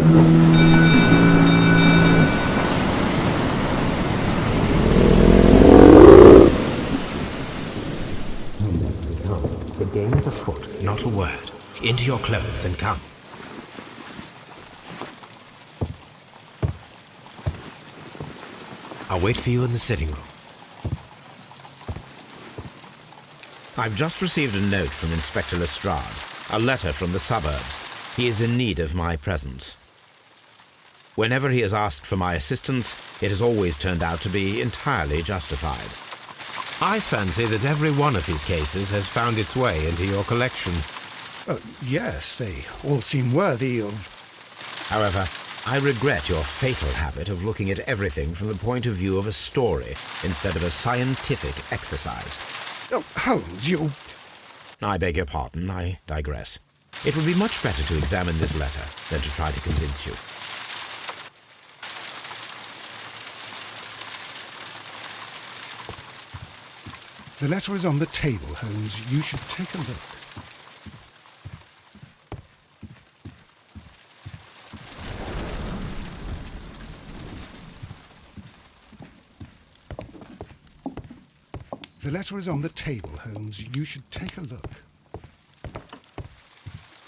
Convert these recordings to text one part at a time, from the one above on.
The game is afoot. Not a word. Into your clothes and come. I'll wait for you in the sitting room. I've just received a note from Inspector Lestrade, a letter from the suburbs. He is in need of my presence. Whenever he has asked for my assistance, it has always turned out to be entirely justified. I fancy that every one of his cases has found its way into your collection. Yes, they all seem worthy of... However, I regret your fatal habit of looking at everything from the point of view of a story instead of a scientific exercise. Oh, Holmes, you... I beg your pardon, I digress. It would be much better to examine this letter than to try to convince you. The letter is on the table, Holmes. You should take a look. The letter is on the table, Holmes. You should take a look.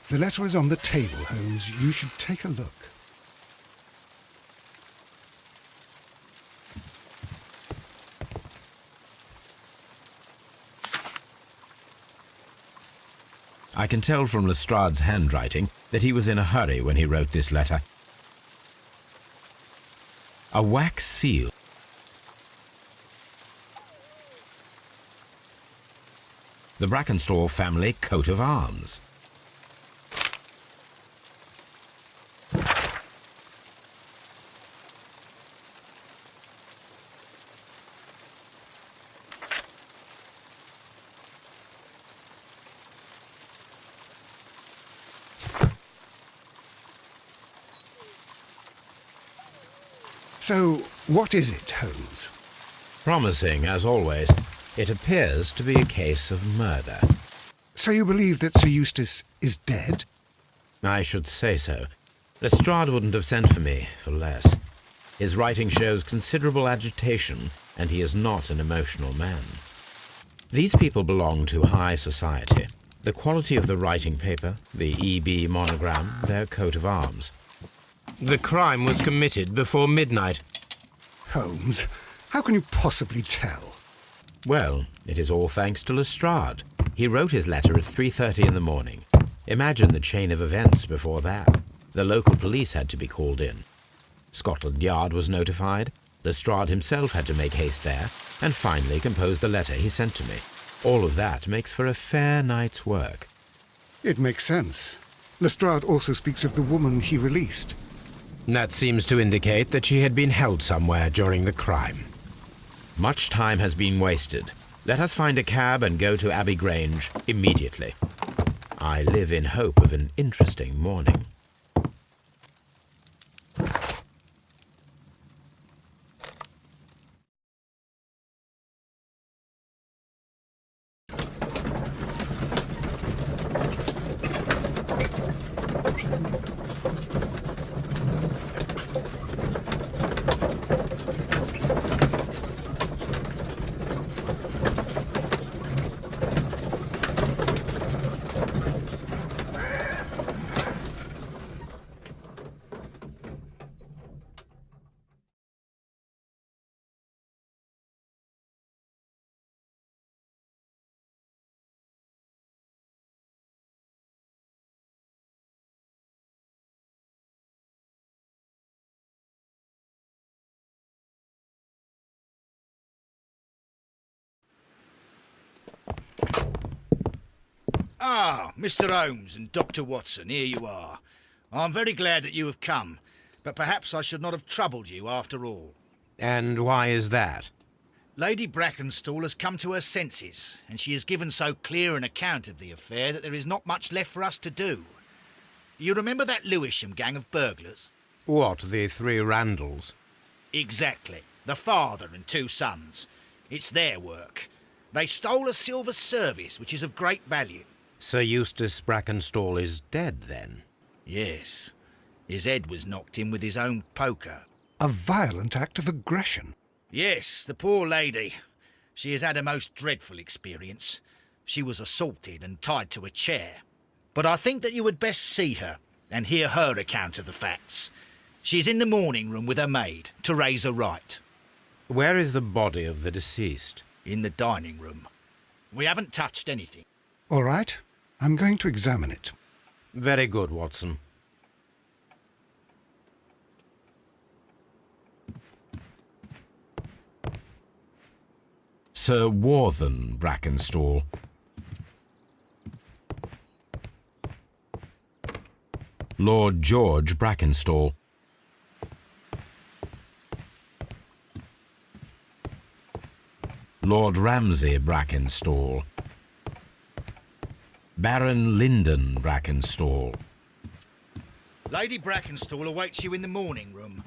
The letter is on the table, Holmes. You should take a look. I can tell from Lestrade's handwriting that he was in a hurry when he wrote this letter. A wax seal. The Brackenstall family coat of arms. So, what is it, Holmes? Promising, as always. It appears to be a case of murder. So you believe that Sir Eustace is dead? I should say so. Lestrade wouldn't have sent for me for less. His writing shows considerable agitation, and he is not an emotional man. These people belong to high society. The quality of the writing paper, the EB monogram, their coat of arms. The crime was committed before midnight. Holmes, how can you possibly tell? Well, it is all thanks to Lestrade. He wrote his letter at 3:30 in the morning. Imagine the chain of events before that. The local police had to be called in. Scotland Yard was notified. Lestrade himself had to make haste there, and finally compose the letter he sent to me. All of that makes for a fair night's work. It makes sense. Lestrade also speaks of the woman he released. That seems to indicate that she had been held somewhere during the crime. Much time has been wasted. Let us find a cab and go to Abbey-Grange immediately. I live in hope of an interesting morning. Ah, Mr. Holmes and Dr. Watson, here you are. I'm very glad that you have come, but perhaps I should not have troubled you after all. And why is that? Lady Brackenstall has come to her senses, and she has given so clear an account of the affair that there is not much left for us to do. You remember that Lewisham gang of burglars? What, the three Randalls? Exactly. The father and two sons. It's their work. They stole a silver service, which is of great value. Sir Eustace Brackenstall is dead, then? Yes. His head was knocked in with his own poker. A violent act of aggression. Yes, the poor lady. She has had a most dreadful experience. She was assaulted and tied to a chair. But I think that you would best see her and hear her account of the facts. She's in the morning room with her maid, Teresa Wright. Where is the body of the deceased? In the dining room. We haven't touched anything. All right, I'm going to examine it. Very good, Watson. Sir Warthen Brackenstall. Lord George Brackenstall. Lord Ramsay Brackenstall. Baron Lyndon Brackenstall. Lady Brackenstall awaits you in the morning room.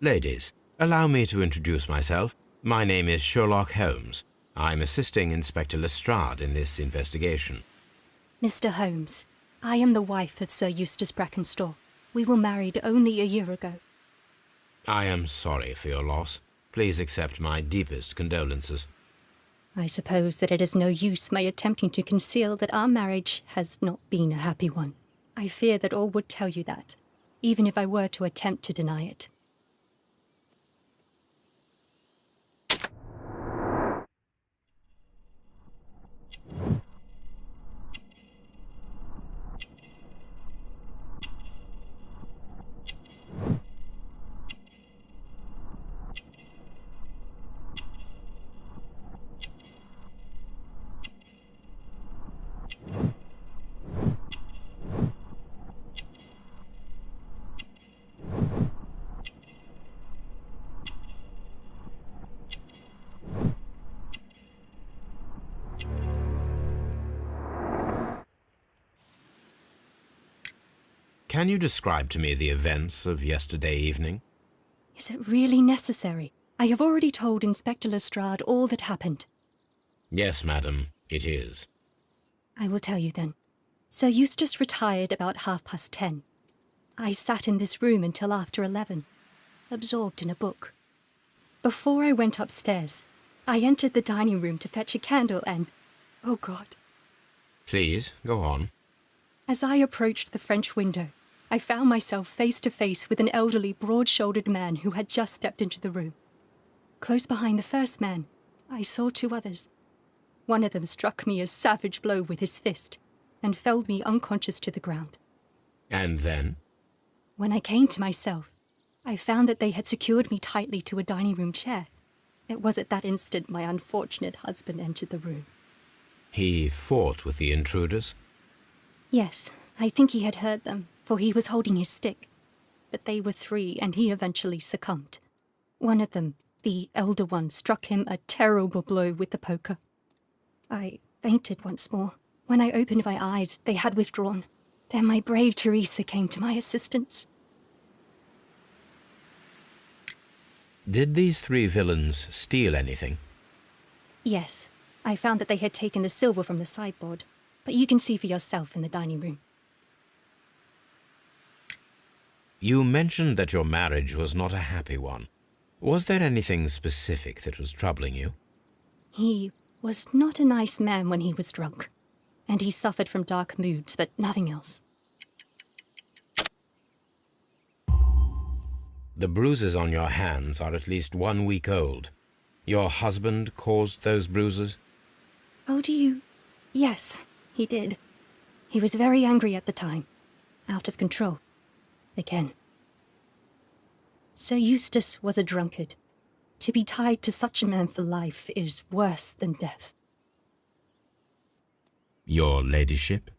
Ladies, allow me to introduce myself. My name is Sherlock Holmes. I'm assisting Inspector Lestrade in this investigation. Mr. Holmes, I am the wife of Sir Eustace Brackenstall. We were married only a year ago. I am sorry for your loss. Please accept my deepest condolences. I suppose that it is no use my attempting to conceal that our marriage has not been a happy one. I fear that all would tell you that, even if I were to attempt to deny it. Can you describe to me the events of yesterday evening? Is it really necessary? I have already told Inspector Lestrade all that happened. Yes, madam, it is. I will tell you then. Sir Eustace retired about 10:30. I sat in this room until after 11, absorbed in a book. Before I went upstairs, I entered the dining room to fetch a candle and... oh God. Please, go on. As I approached the French window, I found myself face to face with an elderly, broad-shouldered man who had just stepped into the room. Close behind the first man, I saw two others. One of them struck me a savage blow with his fist and felled me unconscious to the ground. And then? When I came to myself, I found that they had secured me tightly to a dining room chair. It was at that instant my unfortunate husband entered the room. He fought with the intruders? Yes, I think he had heard them, for he was holding his stick. But they were three, and he eventually succumbed. One of them, the elder one, struck him a terrible blow with the poker. I fainted once more. When I opened my eyes, they had withdrawn. Then my brave Teresa came to my assistance. Did these three villains steal anything? Yes, I found that they had taken the silver from the sideboard, but you can see for yourself in the dining room. You mentioned that your marriage was not a happy one. Was there anything specific that was troubling you? He was not a nice man when he was drunk, and he suffered from dark moods, but nothing else. The bruises on your hands are at least 1 week old. Your husband caused those bruises? Oh, do you? Yes, he did. He was very angry at the time. Out of control. Again. Sir Eustace was a drunkard. To be tied to such a man for life is worse than death. Your ladyship?